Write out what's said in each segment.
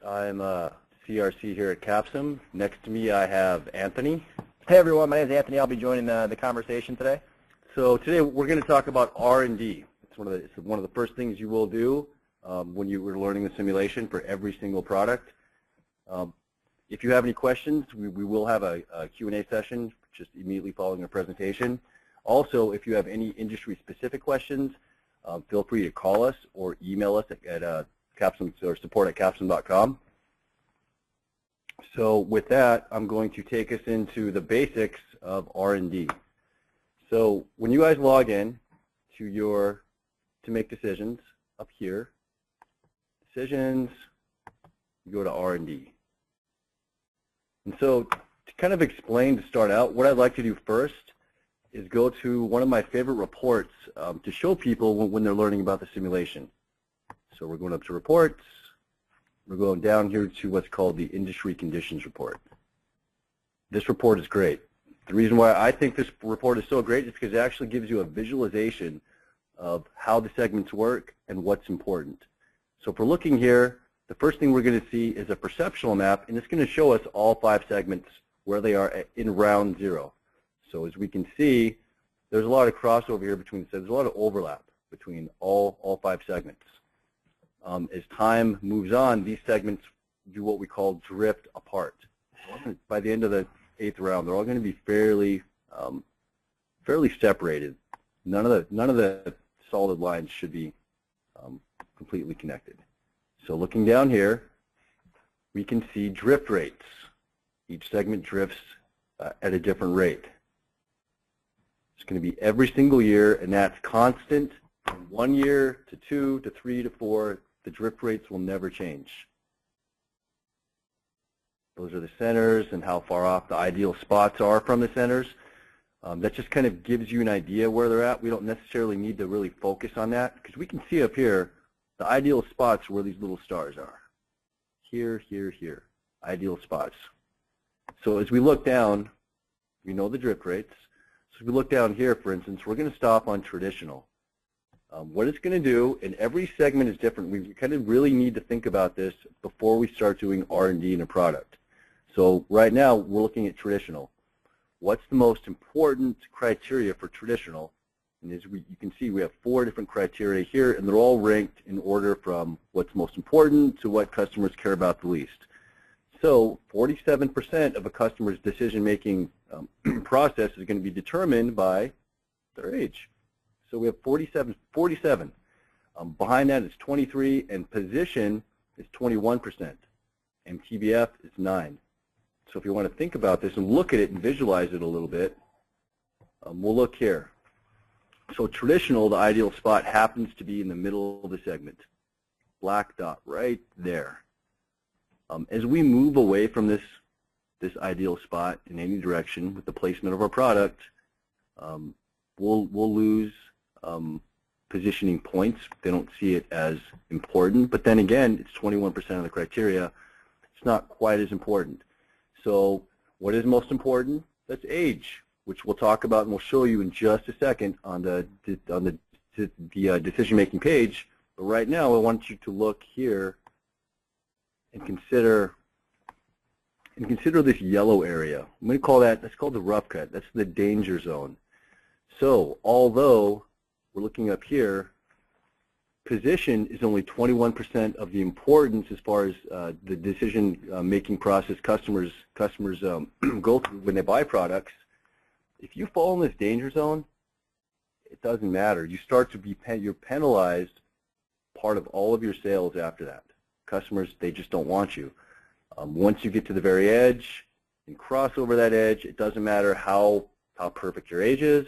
I'm CRC here at Capsum. Next to me I have Anthony. Hey everyone, my name is Anthony. I'll be joining the conversation today. So today we're going to talk about R&D. It's one of the first things you will do when you were learning the simulation for every single product. If you have any questions, we will have a Q&A session just immediately following our presentation. Also, if you have any industry-specific questions, feel free to call us or email us at Capsum or support@capsum.com. So with that, I'm going to take us into the basics of R&D. So when you guys log in to make decisions up here, decisions, you go to R&D. And so to kind of explain to start out, what I'd like to do first is go to one of my favorite reports to show people when they're learning about the simulation. So we're going up to reports. We're going down here to what's called the Industry Conditions Report. This report is great. The reason why I think this report is so great is because it actually gives you a visualization of how the segments work and what's important. So if we're looking here, the first thing we're going to see is a perceptual map, and it's going to show us all 5 segments where they are in round 0. So as we can see, there's a lot of crossover here between, so there's a lot of overlap between all 5 segments. As time moves on, these segments do what we call drift apart. By the end of the 8th round, they're all going to be fairly separated. None of the solid lines should be completely connected. So looking down here, we can see drift rates. Each segment drifts at a different rate. It's going to be every single year, and that's constant from 1 year to 2 to 3 to 4. The drift rates will never change. Those are the centers and how far off the ideal spots are from the centers. That just kind of gives you an idea where they're at. We don't necessarily need to really focus on that because we can see up here the ideal spots where these little stars are. Here, here, here. Ideal spots. So as we look down, we know the drift rates. So if we look down here, for instance, we're going to stop on traditional. What it's going to do, and every segment is different. We kind of really need to think about this before we start doing R&D in a product. So right now, we're looking at traditional. What's the most important criteria for traditional? And as you can see, we have 4 different criteria here, and they're all ranked in order from what's most important to what customers care about the least. So 47% of a customer's decision-making process is going to be determined by their age. So we have 47. Behind that is 23, and position is 21%, and TBF is 9. So if you want to think about this and look at it and visualize it a little bit, we'll look here. So traditional, the ideal spot happens to be in the middle of the segment. Black dot right there. As we move away from this ideal spot in any direction with the placement of our product, we'll lose positioning points. They don't see it as important, but then again, it's 21% of the criteria. It's not quite as important. So what is most important? That's age, which we'll talk about and we'll show you in just a second on the decision-making page. But right now, I want you to look here and consider this yellow area. I'm going to call that's called the rough cut. That's the danger zone. So although we're looking up here, position is only 21% of the importance as far as the decision-making process customers go through when they buy products. If you fall in this danger zone, it doesn't matter. You start to be you're penalized part of all of your sales after that. Customers, they just don't want you. Once you get to the very edge and cross over that edge, it doesn't matter how perfect your age is,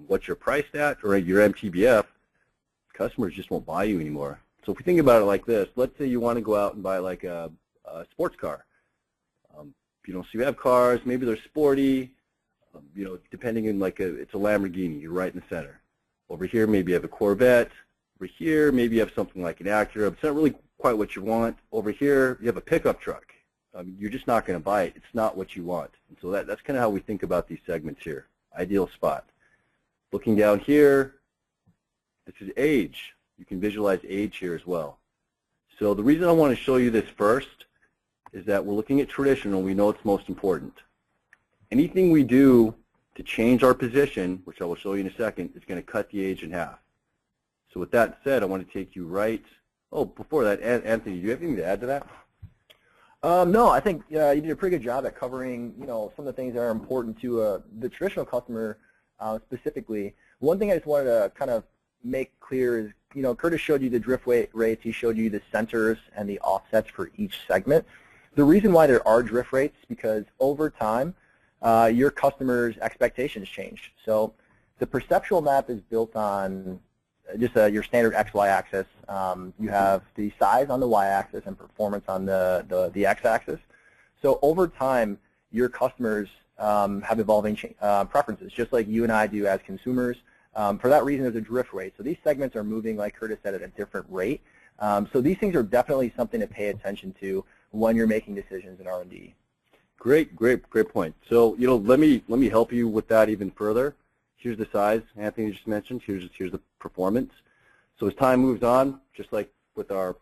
what you're priced at, or your MTBF, customers just won't buy you anymore. So if we think about it like this, let's say you want to go out and buy like a sports car. If you don't see you have cars, maybe they're sporty, depending on it's a Lamborghini, you're right in the center. Over here, maybe you have a Corvette. Over here, maybe you have something like an Acura. It's not really quite what you want. Over here, you have a pickup truck. You're just not going to buy it. It's not what you want. And so that's kind of how we think about these segments here. Ideal spot. Looking down here, this is age. You can visualize age here as well. So the reason I want to show you this first is that we're looking at traditional. We know it's most important. Anything we do to change our position, which I will show you in a second, is going to cut the age in half. So with that said, I want to take you right. Oh, before that, Anthony, do you have anything to add to that? No, I think you did a pretty good job at covering, some of the things that are important to the traditional customer specifically. One thing I just wanted to kind of make clear is, Curtis showed you the drift rates. He showed you the centers and the offsets for each segment. The reason why there are drift rates is because over time, your customers' expectations change. So the perceptual map is built on just your standard XY axis. You have the size on the Y axis and performance on the X axis. So over time, your customers have evolving preferences, just like you and I do as consumers. For that reason, there's a drift rate. So these segments are moving, like Curtis said, at a different rate. So these things are definitely something to pay attention to when you're making decisions in R&D. Great point. So let me help you with that even further. Here's the size Anthony just mentioned. Here's the performance. So as time moves on, just like with our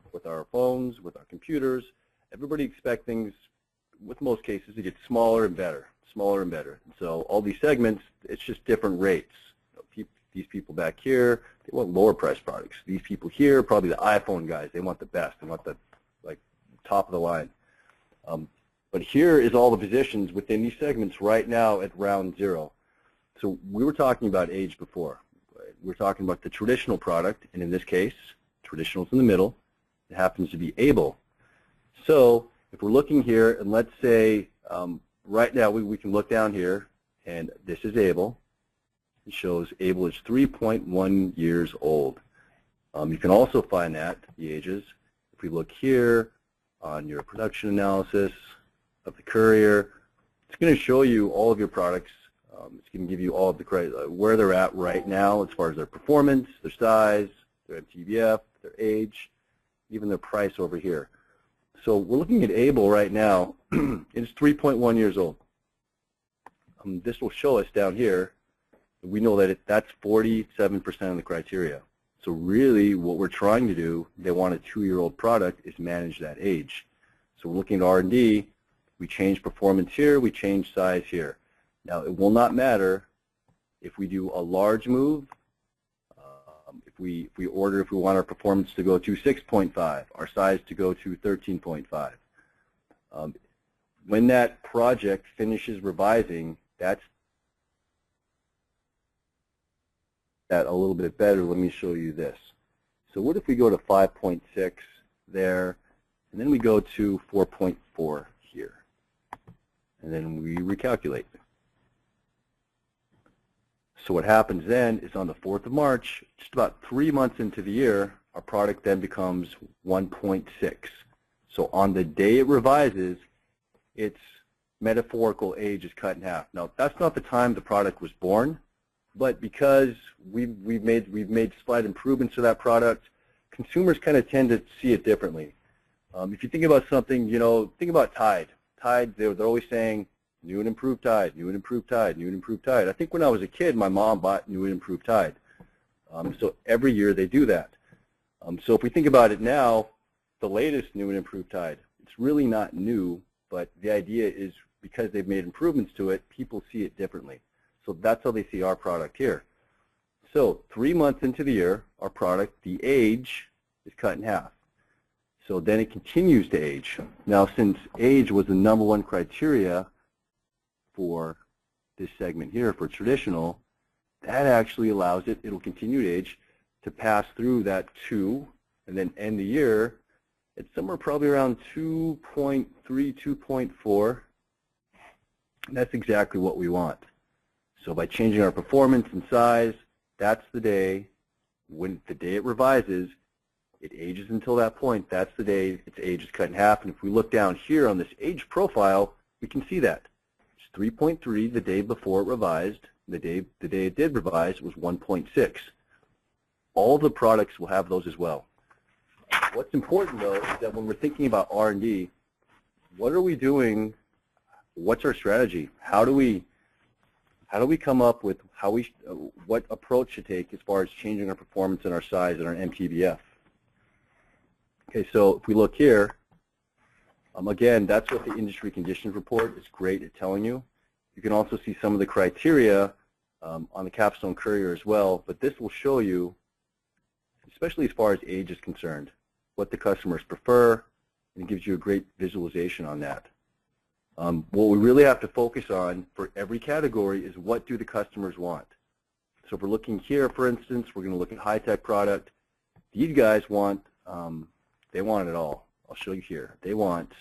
phones, with our computers, everybody expects things, with most cases, to get smaller and better. And so all these segments, it's just different rates. These people back here, they want lower priced products. These people here, probably the iPhone guys, they want the best. They want the top of the line. But here is all the positions within these segments right now at round zero. So we were talking about age before. We're talking about the traditional product, and in this case, traditional is in the middle. It happens to be able. So if we're looking here, and let's say right now we can look down here, and this is able. It shows able is 3.1 years old. You can also find that, the ages. If we look here on your production analysis of the courier, it's going to show you all of your products. It's going to give you all of the where they're at right now as far as their performance, their size, their MTBF, their age, even their price over here. So we're looking at able right now. It's 3.1 years old. This will show us down here. We know that that's 47% of the criteria. So really what we're trying to do, they want a 2-year-old product, is manage that age. So we're looking at R&D. We change performance here. We change size here. Now, it will not matter if we do a large move, if we want our performance to go to 6.5, our size to go to 13.5. When that project finishes revising, that's that a little bit better. Let me show you this. So what if we go to 5.6 there, and then we go to 4.4 here, and then we recalculate. So what happens then is on the 4th of March, just about 3 months into the year, our product then becomes 1.6. So on the day it revises, its metaphorical age is cut in half. Now that's not the time the product was born, but because we've made slight improvements to that product, consumers kind of tend to see it differently. If you think about something, think about Tide. Tide, they're always saying, new and improved Tide, new and improved Tide, new and improved Tide. I think when I was a kid, my mom bought new and improved Tide. So every year they do that. So if we think about it now, the latest new and improved Tide, it's really not new, but the idea is because they've made improvements to it, people see it differently. So that's how they see our product here. So 3 months into the year, our product, the age, is cut in half. So then it continues to age. Now, since age was the #1 criteria for this segment here, for traditional, that actually allows it'll continue to age, to pass through that 2 and then end the year at somewhere probably around 2.3, 2.4. That's exactly what we want. So by changing our performance and size, that's the day, when the day it revises, it ages until that point. That's the day its age is cut in half. And if we look down here on this age profile, we can see that. 3.3 the day before it revised. The day it did revise was 1.6. All the products will have those as well. What's important, though, is that when we're thinking about R&D, what are we doing? What's our strategy? How do we come up with what approach to take as far as changing our performance and our size and our MTBF? Okay, so if we look here, again, that's what the industry conditions report is great at telling you. You can also see some of the criteria on the Capstone Courier as well, but this will show you, especially as far as age is concerned, what the customers prefer, and it gives you a great visualization on that. What we really have to focus on for every category is what do the customers want. So if we're looking here, for instance, we're going to look at high-tech product. These guys want, they want it all. I'll show you here. They want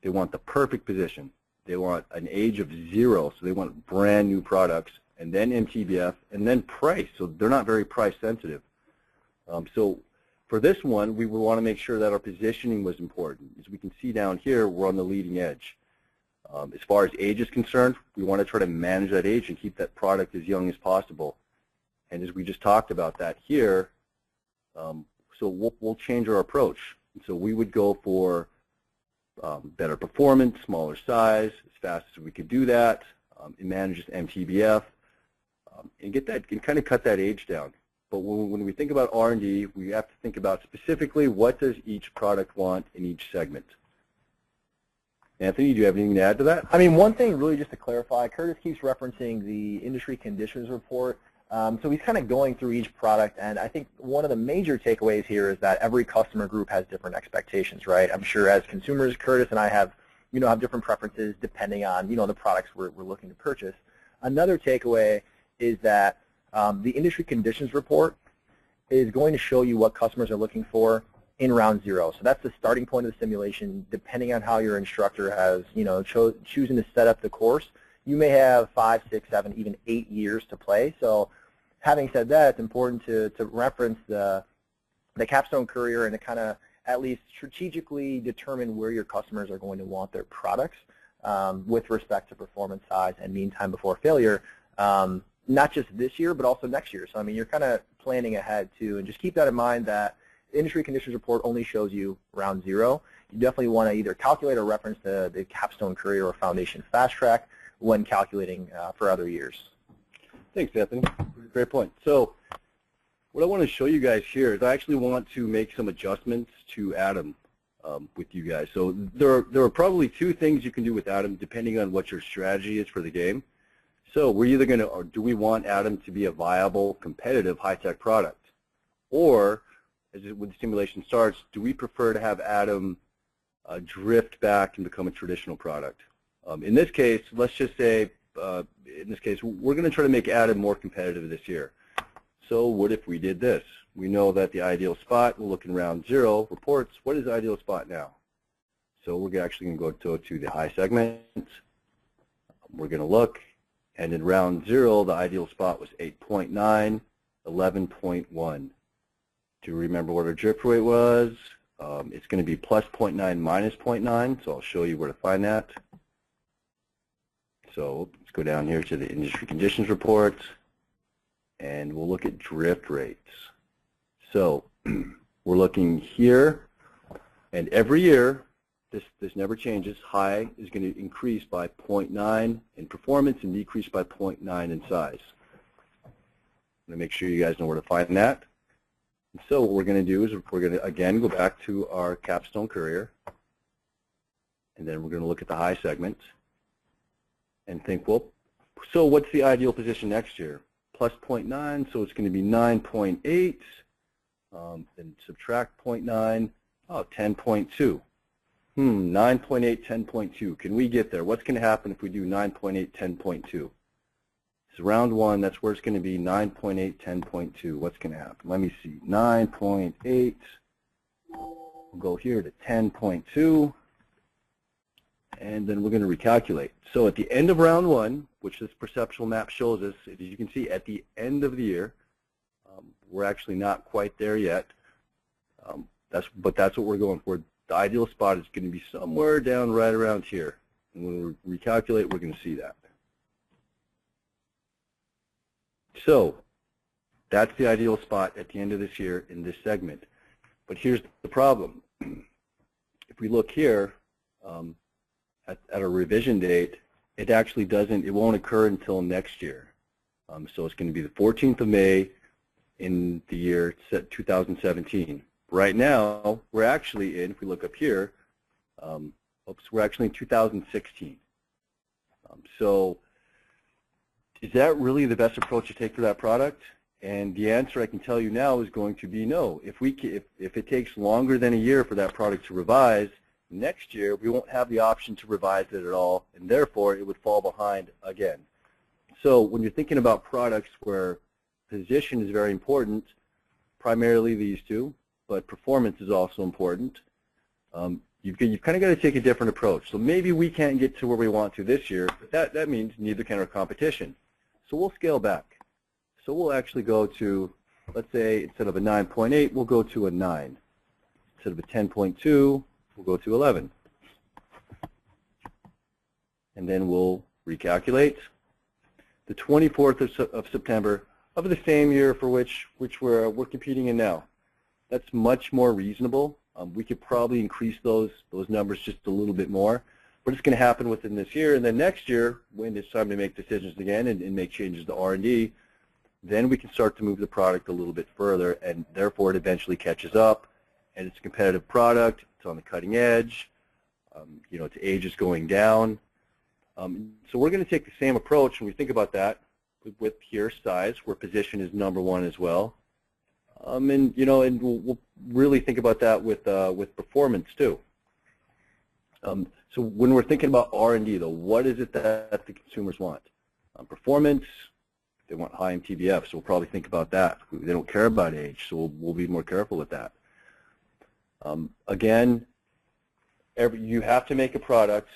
the perfect position. They want an age of 0, so they want brand new products, and then MTBF, and then price. So they're not very price sensitive. So for this one, we would want to make sure that our positioning was important. As we can see down here, we're on the leading edge. As far as age is concerned, we want to try to manage that age and keep that product as young as possible. And as we just talked about that here, so we'll change our approach. And so we would go for better performance, smaller size, as fast as we could do that. It manages MTBF, and get that, and kind of cut that age down. But when we think about R&D, we have to think about specifically what does each product want in each segment. Anthony, do you have anything to add to that? I mean, one thing really just to clarify, Curtis keeps referencing the industry conditions report. So he's kind of going through each product, and I think one of the major takeaways here is that every customer group has different expectations, right? I'm sure as consumers, Curtis and I have different preferences depending on, the products we're looking to purchase. Another takeaway is that the industry conditions report is going to show you what customers are looking for in round 0. So that's the starting point of the simulation. Depending on how your instructor has, choosing to set up the course, you may have 5, 6, 7, even 8 years to play. So having said that, it's important to reference the Capstone Courier and to kind of at least strategically determine where your customers are going to want their products with respect to performance, size, and mean time before failure, not just this year, but also next year. So, I mean, you're kind of planning ahead, too. And just keep that in mind that the industry conditions report only shows you round 0. You definitely want to either calculate or reference the Capstone Courier or Foundation Fast Track when calculating for other years. Thanks, Anthony. Great point. So what I want to show you guys here is I actually want to make some adjustments to Atom with you guys. So there are probably 2 things you can do with Atom depending on what your strategy is for the game. So we're either going to, or do we want Atom to be a viable, competitive, high-tech product? Or, when the simulation starts, do we prefer to have Atom drift back and become a traditional product? In this case, let's just say, we're going to try to make Atom more competitive this year. So what if we did this? We know that the ideal spot, we'll look in round 0, reports, what is the ideal spot now? So we're actually going to go to the high segment. We're going to look, and in round 0, the ideal spot was 8.9, 11.1. Do you remember what our drift rate was? It's going to be plus 0.9 minus 0.9, so I'll show you where to find that. So let's go down here to the industry conditions report, and we'll look at drift rates. So we're looking here, and every year, this never changes. High is going to increase by 0.9 in performance and decrease by 0.9 in size. I'm going to make sure you guys know where to find that. And so what we're going to do is we're going to, again, go back to our Capstone Courier, and then we're going to look at the high segment and think, well, so what's the ideal position next year? Plus 0.9, so it's going to be 9.8, then subtract 0.9, oh, 10.2. 9.8, 10.2. Can we get there? What's going to happen if we do 9.8, 10.2? It's round 1. That's where it's going to be 9.8, 10.2. What's going to happen? Let me see. 9.8. We'll go here to 10.2. And then we're going to recalculate. So at the end of round 1, which this perceptual map shows us, as you can see, at the end of the year, we're actually not quite there yet. But that's what we're going for. The ideal spot is going to be somewhere down right around here. And when we recalculate, we're going to see that. So that's the ideal spot at the end of this year in this segment. But here's the problem. If we look here at a revision date, it actually doesn't, it won't occur until next year. So it's going to be the 14th of May in the year 2017. Right now, we're actually in, if we look up here, we're actually in 2016. So is that really the best approach to take for that product? And the answer I can tell you now is going to be no. If it takes longer than a year for that product to revise, next year we won't have the option to revise it at all, and therefore it would fall behind again. So when you're thinking about products where position is very important, primarily these two, but performance is also important, you've kind of got to take a different approach. So maybe we can't get to where we want to this year, but that means neither can our competition. So we'll scale back. So we'll actually go to, let's say, instead of a 9.8, we'll go to a 9. Instead of a 10.2, we'll go to 11. And then we'll recalculate. The 24th of September of the same year for which we're competing in now. That's much more reasonable. We could probably increase those numbers just a little bit more, but it's going to happen within this year. And then next year, when it's time to make decisions again and make changes to R&D, then we can start to move the product a little bit further, and therefore it eventually catches up, and it's a competitive product. It's on the cutting edge. Its age is going down. So we're going to take the same approach when we think about that with here size, where position is number one as well. And we'll really think about that with performance too. So when we're thinking about R&D, though, what is it that the consumers want? Performance. They want high MTBF, so we'll probably think about that. They don't care about age, so we'll be more careful with that. Again, you have to make a product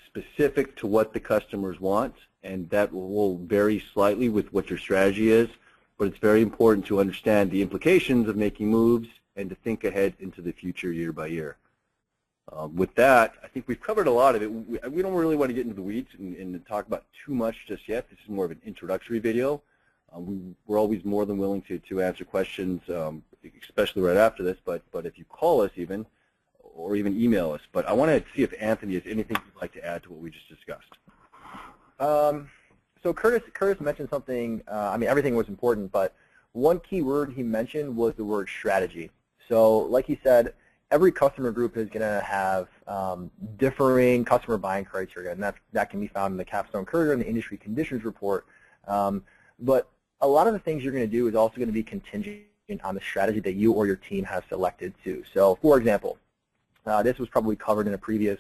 specific to what the customers want, and that will vary slightly with what your strategy is, but it's very important to understand the implications of making moves and to think ahead into the future year by year. With that, I think we've covered a lot of it. We don't really want to get into the weeds and talk about too much just yet. This is more of an introductory video. We're always more than willing to answer questions, especially right after this, but if you call us even, or even email us. But I want to see if Anthony has anything you'd like to add to what we just discussed. So Curtis mentioned something, everything was important, but one key word he mentioned was the word strategy. So like he said, every customer group is going to have differing customer buying criteria, and that can be found in the Capstone Courier and the Industry Conditions Report. But a lot of the things you're going to do is also going to be contingent on the strategy that you or your team has selected too. So for example, this was probably covered in a previous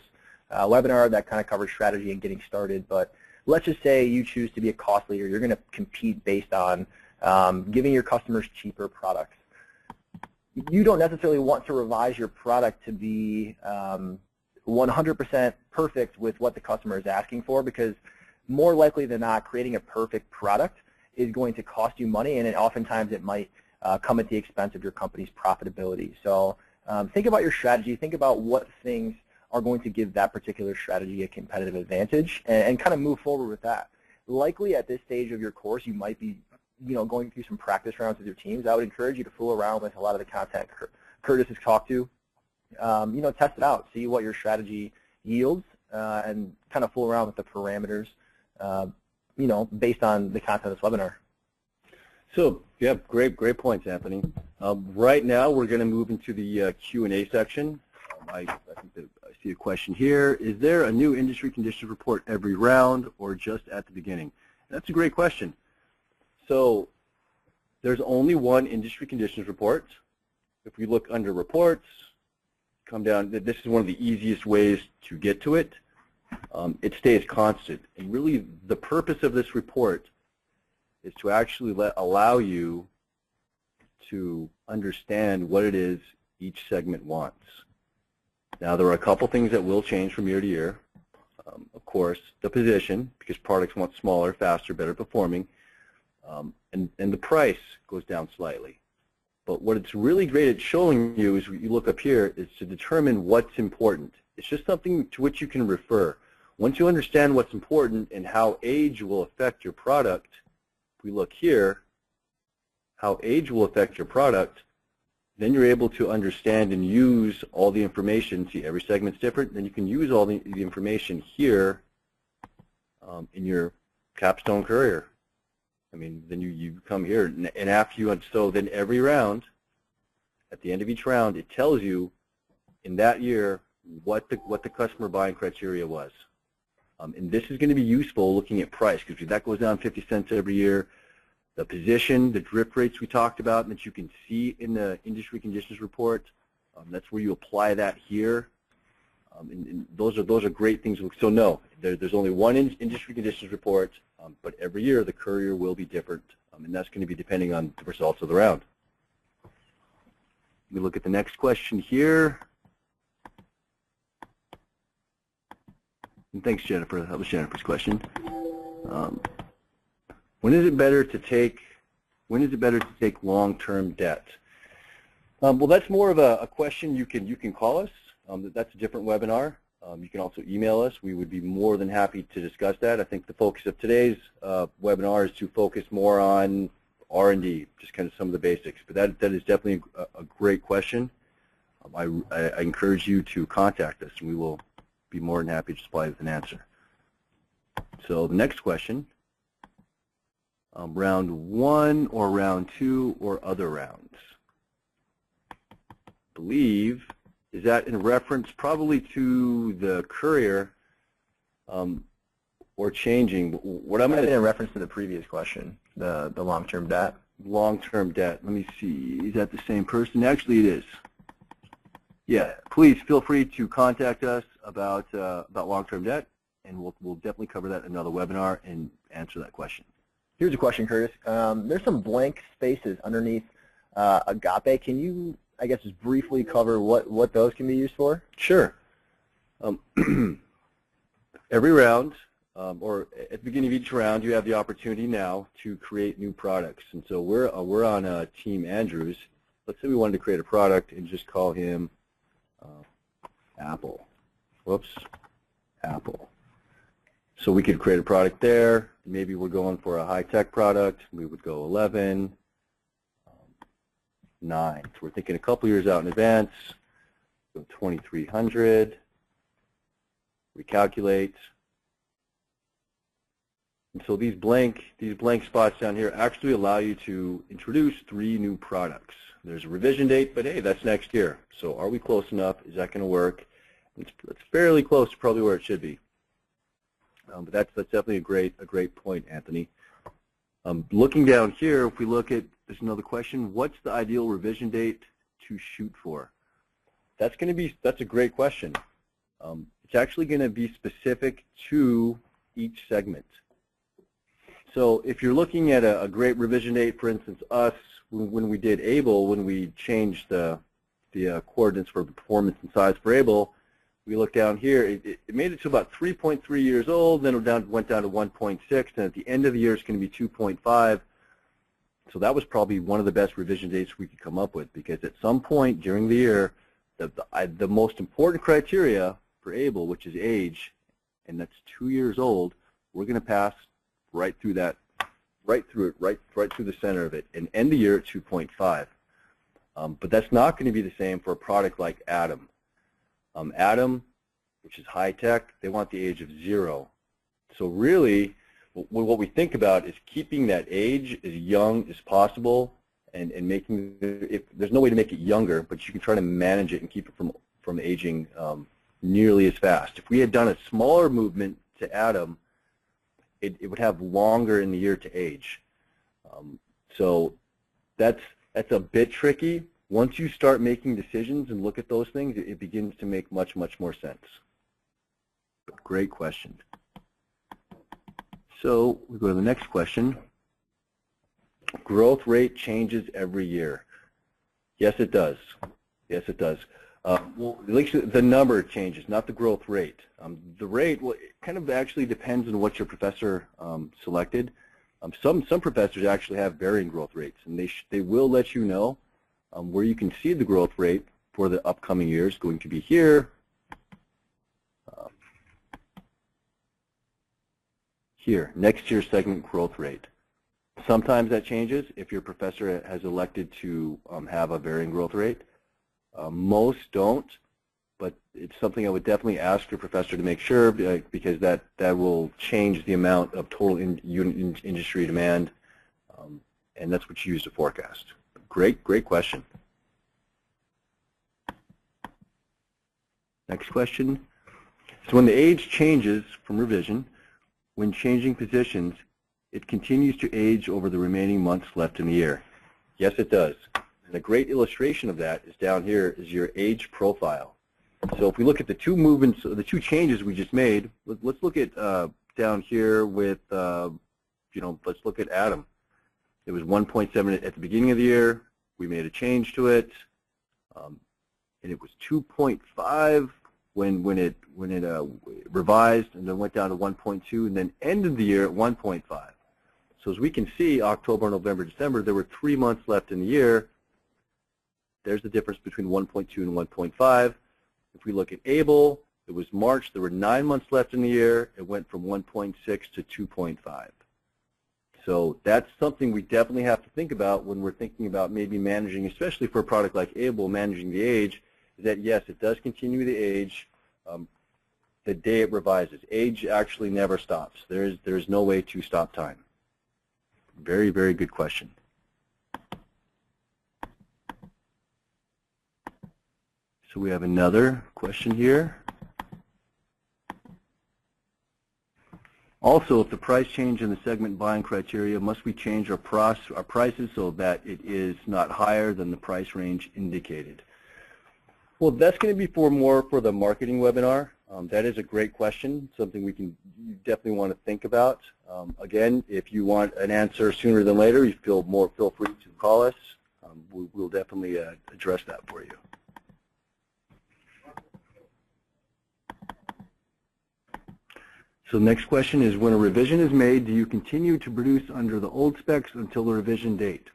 webinar that kind of covers strategy and getting started, but let's just say you choose to be a cost leader. You're going to compete based on giving your customers cheaper products. You don't necessarily want to revise your product to be 100% perfect with what the customer is asking for, because more likely than not, creating a perfect product is going to cost you money, and oftentimes it might come at the expense of your company's profitability. So think about your strategy. Think about what things are going to give that particular strategy a competitive advantage, and kind of move forward with that. Likely at this stage of your course, you might be going through some practice rounds with your teams. I would encourage you to fool around with a lot of the content Curtis has talked to. Test it out, see what your strategy yields, and kind of fool around with the parameters, based on the content of this webinar. So, yeah, great points, Anthony. Right now, we're going to move into the Q&A section. I think that I see a question here. Is there a new industry conditions report every round or just at the beginning? That's a great question. So there's only one industry conditions report. If we look under reports, come down, this is one of the easiest ways to get to it. It stays constant. And really the purpose of this report is to actually allow you to understand what it is each segment wants. Now there are a couple things that will change from year to year. Of course, the position, because products want smaller, faster, better performing. And the price goes down slightly. But what it's really great at showing you is, you look up here, is to determine what's important. It's just something to which you can refer. Once you understand what's important and how age will affect your product, if we look here, how age will affect your product, then you're able to understand and use all the information. See, every segment's different. Then you can use all the information here in your Capstone Courier. Then you come here, and after you, so then every round, at at the end of each round, it tells you in that year what the customer buying criteria was. And this is going to be useful looking at price, because that goes down 50 cents every year. The position, the drift rates we talked about, that you can see in the industry conditions report, that's where you apply that here. And those are great things. So no, there's only one industry conditions report, but every year the courier will be different, and that's going to be depending on the results of the round. We look at the next question here. And thanks, Jennifer. That was Jennifer's question. When is it better to take long-term debt? Well, that's more of a question you can call us. That's a different webinar. You can also email us. We would be more than happy to discuss that. I think the focus of today's webinar is to focus more on R&D, just kind of some of the basics. But that is definitely a great question. I encourage you to contact us, and we will be more than happy to supply with an answer. So the next question, round 1 or round 2 or other rounds? I believe, is that in reference probably to the courier or changing? What I'm going to in reference to the previous question, the long-term debt. Long-term debt. Let me see. Is that the same person? Actually, it is. Yeah. Please feel free to contact us about long-term debt, and we'll definitely cover that in another webinar and answer that question. Here's a question, Curtis. There's some blank spaces underneath Agape. Can you, I guess, just briefly cover what those can be used for? Sure. Every round, or at the beginning of each round, you have the opportunity now to create new products. And so we're on Team Andrews. Let's say we wanted to create a product and just call him Apple. Whoops, Apple. So we could create a product there. Maybe we're going for a high-tech product. We would go 11, 9. So we're thinking a couple years out in advance. Go 2300. Recalculate. And so these blank spots down here actually allow you to introduce 3 new products. There's a revision date, but hey, that's next year. So are we close enough? Is that going to work? It's fairly close to probably where it should be. But that's definitely a great point, Anthony. Looking down here, if we look at, there's another question, what's the ideal revision date to shoot for? That's a great question. It's actually going to be specific to each segment. So if you're looking at a great revision date, for instance, us, when we did Able, when we changed the coordinates for performance and size for Able, we look down here, it made it to about 3.3 years old, then it went down to 1.6, and at the end of the year it's going to be 2.5. So that was probably one of the best revision dates we could come up with, because at some point during the year, the most important criteria for Able, which is age, and that's 2 years old, we're going to pass right through that, right through the center of it, and end the year at 2.5. But that's not going to be the same for a product like Atom. Atom, which is high-tech, they want the age of 0. So really, what we think about is keeping that age as young as possible, and making, if there's no way to make it younger, but you can try to manage it and keep it from aging nearly as fast. If we had done a smaller movement to Atom, it would have longer in the year to age. So that's a bit tricky. Once you start making decisions and look at those things, it begins to make much more sense. But great question. So we go to the next question. Growth rate changes every year. Yes, it does. Yes, it does. Well, at least the number changes, not the growth rate. The rate, well, it kind of actually depends on what your professor selected. Some professors actually have varying growth rates, and they will let you know where you can see the growth rate for the upcoming years. Going to be here, here, next year's segment growth rate. Sometimes that changes if your professor has elected to have a varying growth rate. Most don't, but it's something I would definitely ask your professor to make sure, because that will change the amount of total industry demand, and that's what you use to forecast. Great question. Next question. So when the age changes from revision, when changing positions, it continues to age over the remaining months left in the year. Yes, it does. And a great illustration of that is down here is your age profile. So if we look at the two movements, the two changes we just made, let's look at down here with, let's look at Adam. It was 1.7 at the beginning of the year. We made a change to it, and it was 2.5 when it revised, and then went down to 1.2, and then ended the year at 1.5. So as we can see, October, November, December, there were 3 months left in the year. There's the difference between 1.2 and 1.5. If we look at Able, it was March. There were 9 months left in the year. It went from 1.6 to 2.5. So that's something we definitely have to think about when we're thinking about maybe managing, especially for a product like Able, managing the age, is that yes, it does continue the age the day it revises. Age actually never stops. There is no way to stop time. Very, very good question. So we have another question here. Also, if the price change in the segment buying criteria, must we change our prices so that it is not higher than the price range indicated? Well, that's going to be more for the marketing webinar. That is a great question, something you definitely want to think about. Again, if you want an answer sooner than later, you feel free to call us. We'll definitely address that for you. So the next question is, when a revision is made, do you continue to produce under the old specs until the revision date?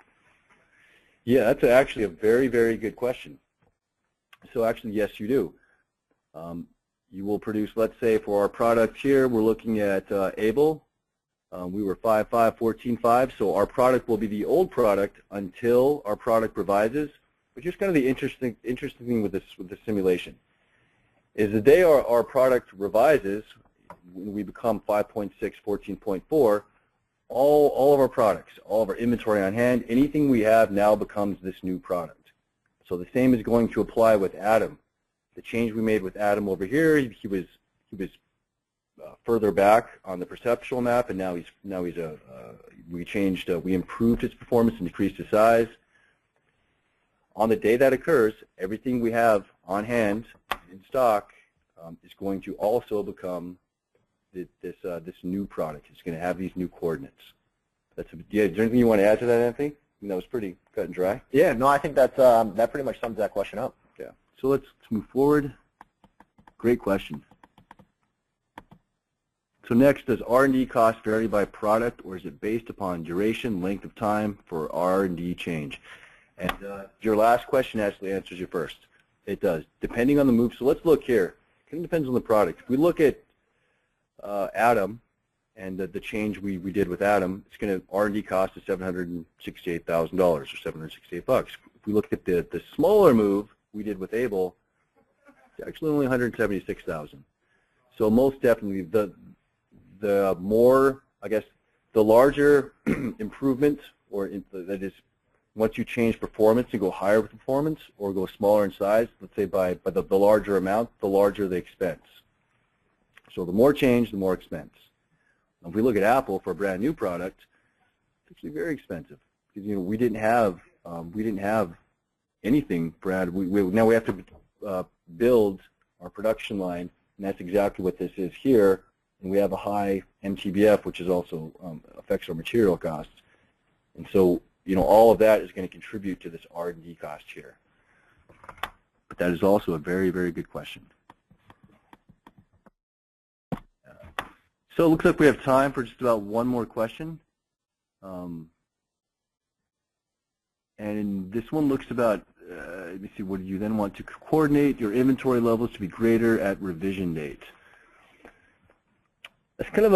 Yeah, that's actually a very, very good question. So actually, yes, you do. You will produce, let's say, for our product here, we're looking at Able. We were 5.5, 14.5, so our product will be the old product until our product revises, which is kind of the interesting thing with this simulation, is the day our product revises, when we become 5.6, 14.4, all of our products, all of our inventory on hand, anything we have now becomes this new product. So the same is going to apply with Adam. The change we made with Adam over here, he was further back on the perceptual map, and we improved his performance and decreased his size. On the day that occurs, everything we have on hand in stock is going to also become this new product. It's going to have these new coordinates. Is there anything you want to add to that, Anthony? I mean, that was pretty cut and dry. Yeah, no, I think that pretty much sums that question up. Yeah. So let's move forward. Great question. So next, does R&D cost vary by product, or is it based upon duration, length of time for R&D change? And your last question actually answers your first. It does, depending on the move. So let's look here. It kind of depends on the product. If we look at Adam and the change we did with Adam, it's going to R&D cost is $768,000 or $768. If we look at the smaller move we did with Able, it's actually only $176,000. So most definitely the more, I guess, the larger improvement, or that is, once you change performance and go higher with performance or go smaller in size, let's say by the larger amount, the larger the expense. So the more change, the more expense. If we look at Apple for a brand new product, it's actually very expensive because we didn't have anything, Brad. Now we have to build our production line, and that's exactly what this is here. And we have a high MTBF, which is also affects our material costs. And so all of that is going to contribute to this R&D cost here. But that is also a very, very good question. So it looks like we have time for just about one more question. And this one looks about, let me see, what do you then want to coordinate your inventory levels to be greater at revision date? That's kind of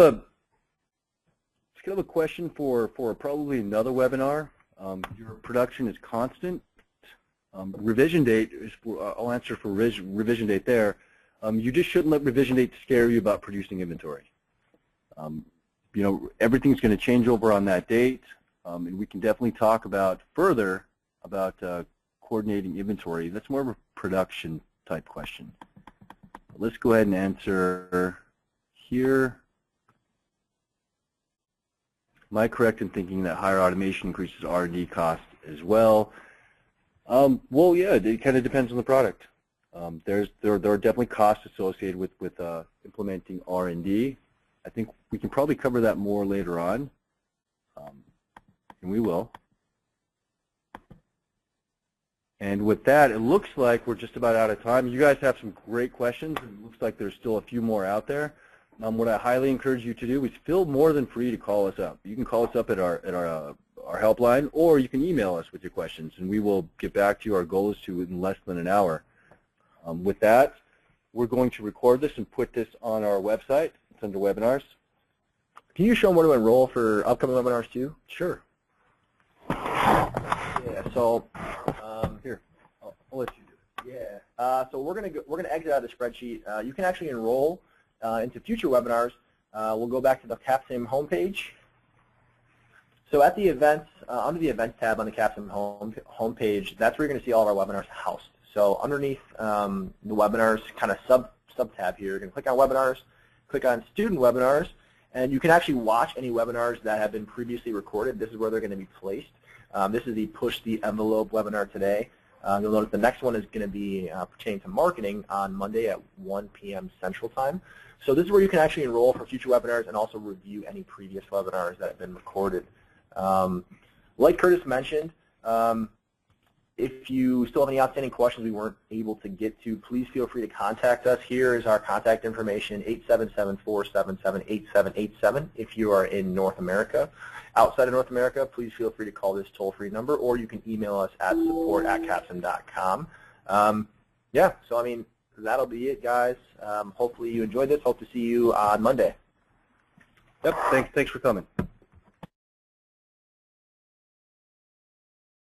a question for probably another webinar. Your production is constant. Revision date is I'll answer for revision date there. You just shouldn't let revision date scare you about producing inventory. Everything's going to change over on that date, and we can definitely talk further about coordinating inventory. That's more of a production type question. Let's go ahead and answer here. Am I correct in thinking that higher automation increases R&D costs as well? Well, yeah, it kind of depends on the product. There are definitely costs associated with implementing R&D. I think we can probably cover that more later on, and we will. And with that, it looks like we're just about out of time. You guys have some great questions, and it looks like there's still a few more out there. What I highly encourage you to do is feel more than free to call us up. You can call us up at our helpline, or you can email us with your questions, and we will get back to you. Our goal is to in less than an hour. With that, we're going to record this and put this on our website. It's under webinars. Can you show them where to enroll for upcoming webinars too? Sure. Yeah. So Here, I'll let you do it. yeah. So we're gonna exit out of the spreadsheet. You can actually enroll into future webinars. We'll go back to the CAPSIM homepage. So at the events, under the events tab on the CAPSIM homepage, that's where you're going to see all of our webinars housed. So underneath the webinars kind of sub tab here, you're going to click on webinars, click on student webinars, and you can actually watch any webinars that have been previously recorded. This is where they're going to be placed. This is the push the envelope webinar today. You'll notice the next one is going to be pertaining to marketing on Monday at 1 p.m. Central Time. So this is where you can actually enroll for future webinars and also review any previous webinars that have been recorded. Like Curtis mentioned, if you still have any outstanding questions we weren't able to get to, please feel free to contact us. Here is our contact information, 877-477-8787 if you are in North America. Outside of North America, please feel free to call this toll-free number, or you can email us at support@capsim.com. Yeah, so I mean, that'll be it, guys. Hopefully you enjoyed this. Hope to see you on Monday. Yep, thanks for coming.